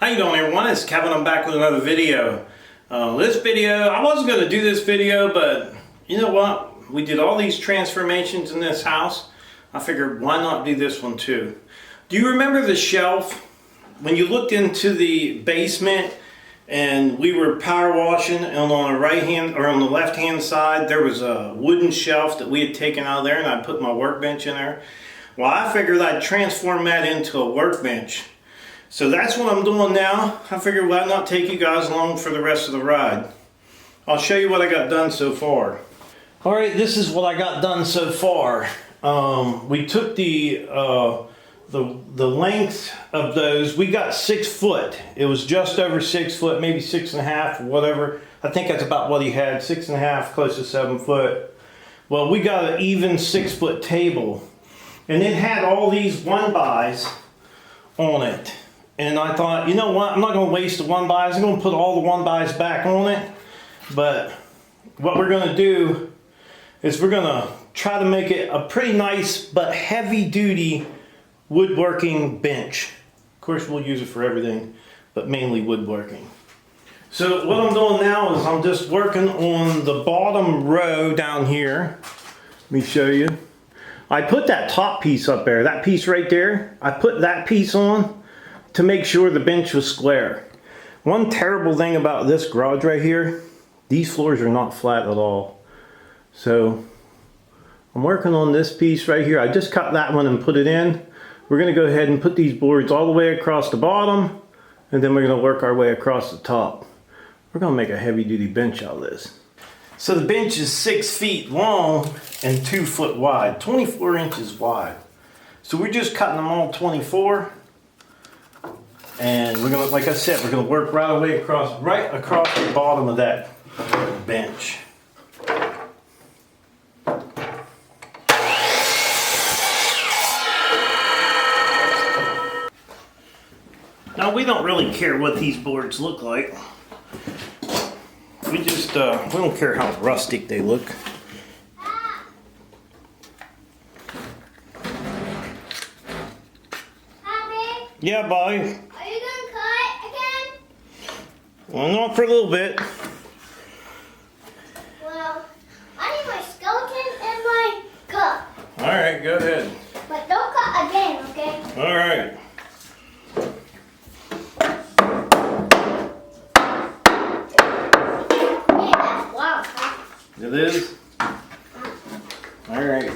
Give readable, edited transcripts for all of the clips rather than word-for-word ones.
How you doing, everyone? It's Kevin. I'm back with another video. This video, I wasn't going to do this video, but you know what? We did all these transformations in this house. I figured, why not do this one too? Do you remember the shelf? When you looked into the basement and we were power washing, and on the right hand or on the left hand side there was a wooden shelf that we had taken out of there, and I put my workbench in there. Well, I figured I'd transform that into a workbench. So that's what I'm doing now. I figured why not take you guys along for the rest of the ride. I'll show you what I got done so far. Alright, this is what I got done so far. We took the length of those. We got 6 foot. It was just over 6 foot, maybe 6.5 or whatever. I think that's about what he had, 6.5, close to 7 foot. Well, we got an even 6 foot table. And it had all these 1-bys on it. And I thought, you know what, I'm not going to waste the 1-bys. I'm going to put all the 1-bys back on it. But what we're going to do is we're going to try to make it a pretty nice but heavy duty woodworking bench. Of course, we'll use it for everything, but mainly woodworking. So what I'm doing now is I'm just working on the bottom row down here. Let me show you. I put that top piece up there, that piece right there. I put that piece on to make sure the bench was square. One terrible thing about this garage right here, these floors are not flat at all. So I'm working on this piece right here. I just cut that one and put it in. We're gonna go ahead and put these boards all the way across the bottom, and then we're gonna work our way across the top. We're gonna make a heavy duty bench out of this. So the bench is 6 feet long and 2 foot wide, 24 inches wide. So we're just cutting them all 24. And we're gonna, like I said, we're gonna work right across the bottom of that bench. Now we don't really care what these boards look like. We don't care how rustic they look. Happy? Yeah, buddy. Are you gonna cut again? Well, not for a little bit. Well, I need my skeleton and my cup. Alright, go ahead. But don't cut again, okay? Alright. Yeah, that's wild, huh? It is? Alright.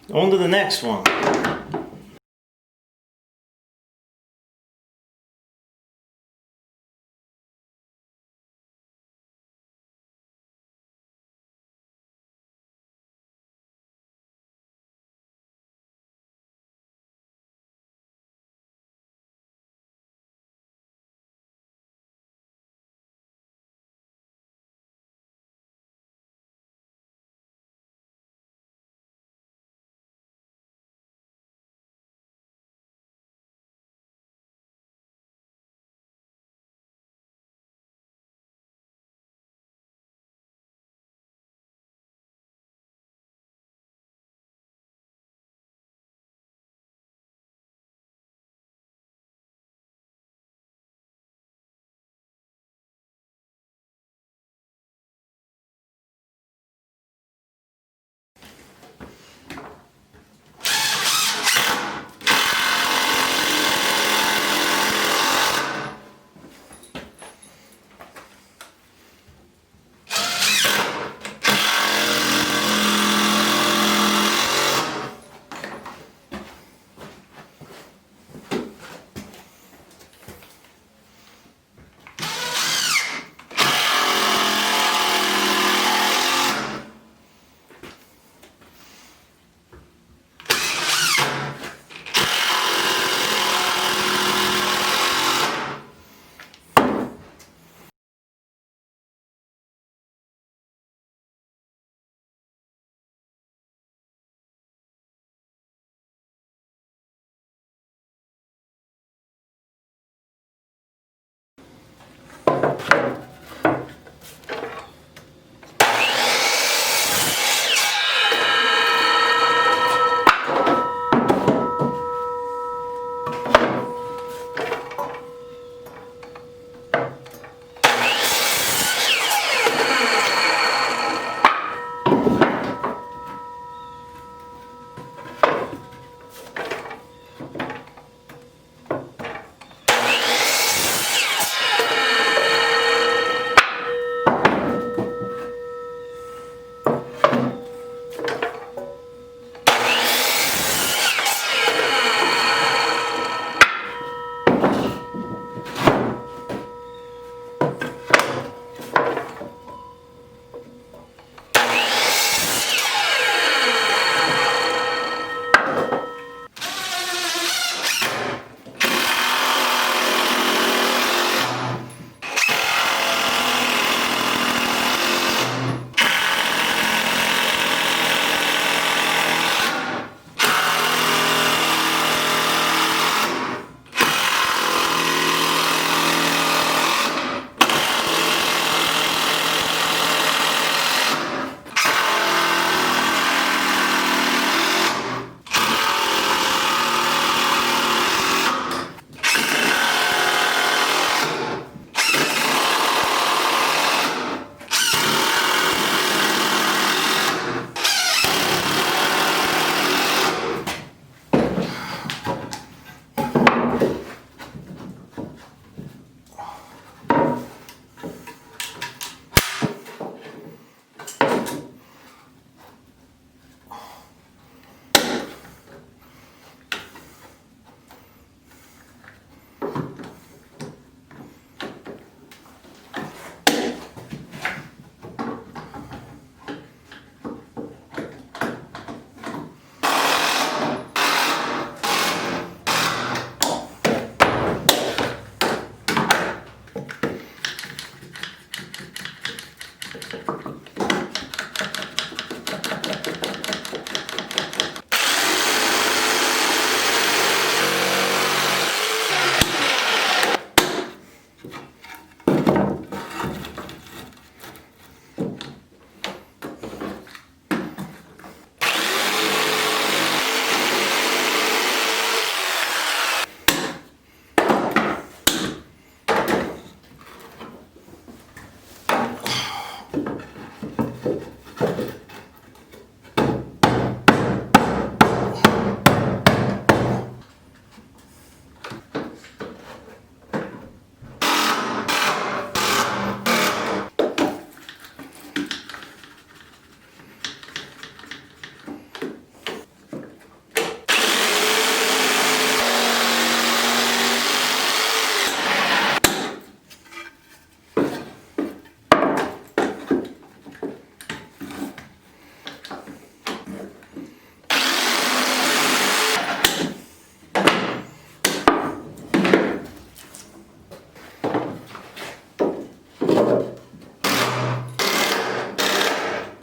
On to the next one.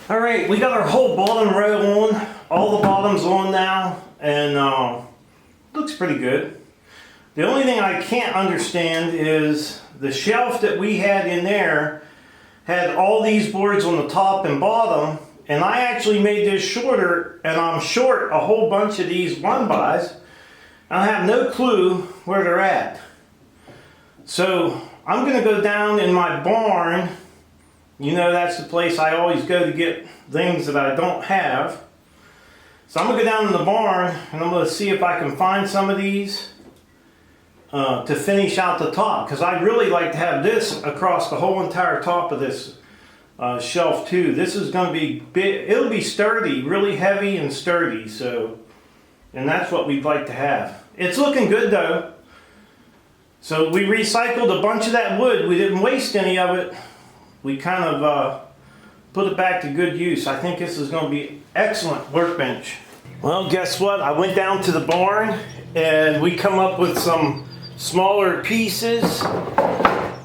All right, we got our whole bottom row on, all the bottoms on now, and looks pretty good. The only thing I can't understand is the shelf that we had in there had all these boards on the top and bottom, and I actually made this shorter, and I'm short a whole bunch of these 1x. I have no clue where they're at. So I'm gonna go down in my barn. You know, that's the place I always go to get things that I don't have. So I'm gonna go down in the barn and I'm gonna see if I can find some of these to finish out the top, because I really like to have this across the whole entire top of this shelf too. This is gonna be big, it'll be sturdy, really heavy and sturdy, so, and that's what we'd like to have. It's looking good though. So we recycled a bunch of that wood. We didn't waste any of it. We kind of put it back to good use. I think this is going to be excellent workbench. Well, guess what? I went down to the barn and we come up with some smaller pieces.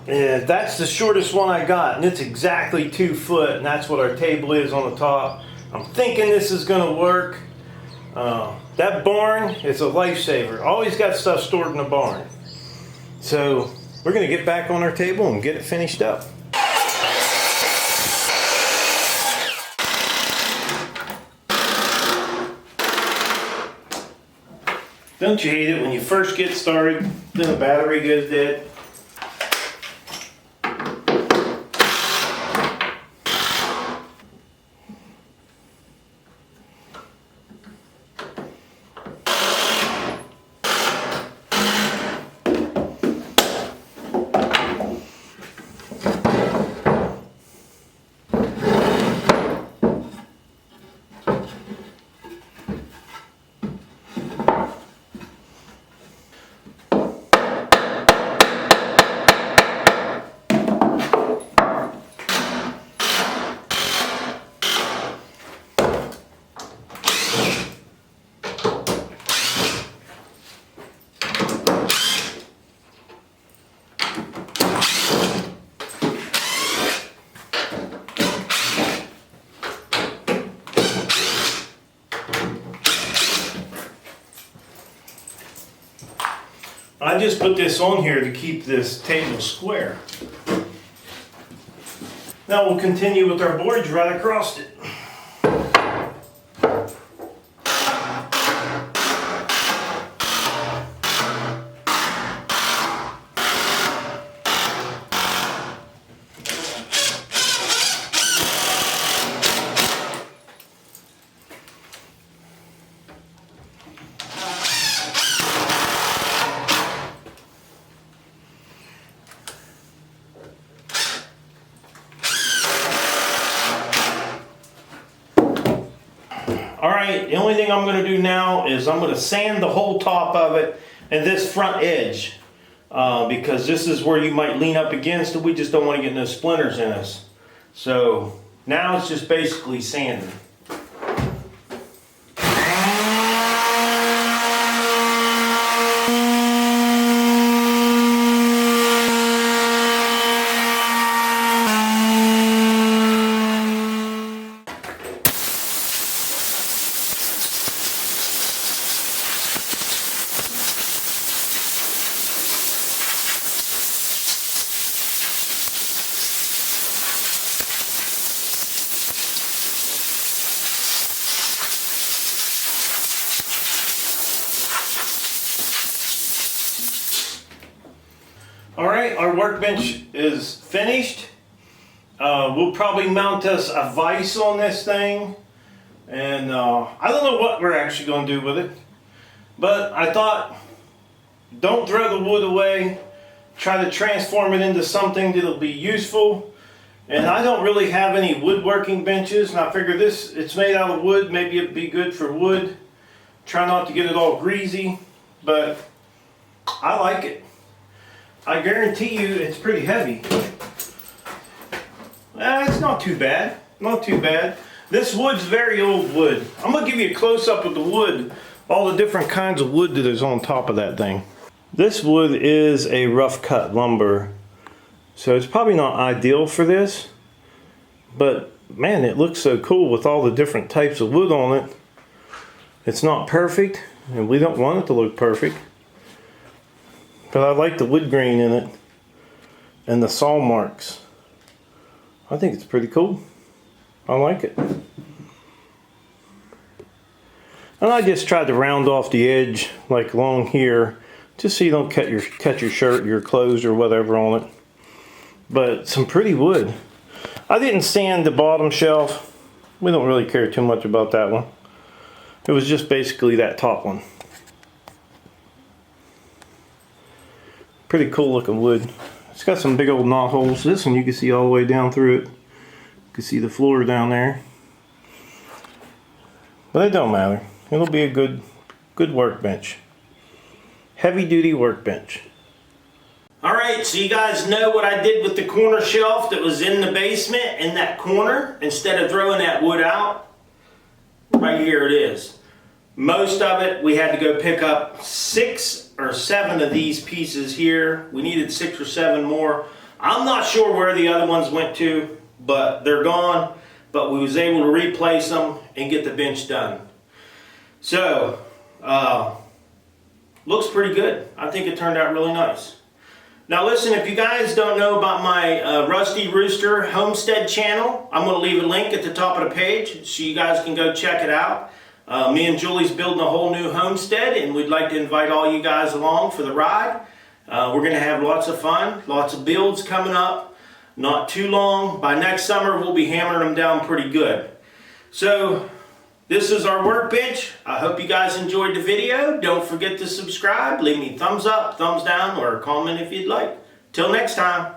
And that's the shortest one I got, and it's exactly 2 foot, and that's what our table is on the top. I'm thinking this is going to work. That barn is a lifesaver. Always got stuff stored in the barn. So we're gonna get back on our table and get it finished up. Don't you hate it when you first get started, then the battery goes dead? I just put this on here to keep this table square. Now we'll continue with our boards right across it. Alright, the only thing I'm going to do now is I'm going to sand the whole top of it and this front edge because this is where you might lean up against it. We just don't want to get no splinters in us. So now it's just basically sanding. Alright, our workbench is finished. We'll probably mount us a vise on this thing. And I don't know what we're actually going to do with it. But I thought, don't throw the wood away. Try to transform it into something that'll be useful. And I don't really have any woodworking benches. And I figure this, it's made out of wood. Maybe it'd be good for wood. Try not to get it all greasy. But I like it. I guarantee you it's pretty heavy. It's not too bad. Not too bad. This wood's very old wood. I'm going to give you a close-up of the wood. All the different kinds of wood that is on top of that thing. This wood is a rough cut lumber. So it's probably not ideal for this. But man, it looks so cool with all the different types of wood on it. It's not perfect. And we don't want it to look perfect. But I like the wood grain in it and the saw marks. I think it's pretty cool. I like it. And I just tried to round off the edge like along here just so you don't cut your shirt, your clothes or whatever on it. But some pretty wood. I didn't sand the bottom shelf. We don't really care too much about that one. It was just basically that top one. Pretty cool looking wood. It's got some big old knot holes. This one you can see all the way down through it. You can see the floor down there. But it don't matter. It'll be a good workbench. Heavy duty workbench. Alright, so you guys know what I did with the corner shelf that was in the basement in that corner. Instead of throwing that wood out, right here it is. Most of it we had to go pick up 6 or 7 of these pieces here. We needed 6 or 7 more. I'm not sure where the other ones went to, but they're gone. But we was able to replace them and get the bench done. So, looks pretty good. I think it turned out really nice. Now listen, if you guys don't know about my Rusty Rooster Homestead channel, I'm going to leave a link at the top of the page so you guys can go check it out. Me and Julie's building a whole new homestead, and we'd like to invite all you guys along for the ride. We're going to have lots of fun, lots of builds coming up, not too long. By next summer, we'll be hammering them down pretty good. So, this is our workbench. I hope you guys enjoyed the video. Don't forget to subscribe. Leave me thumbs up, thumbs down, or a comment if you'd like. Till next time.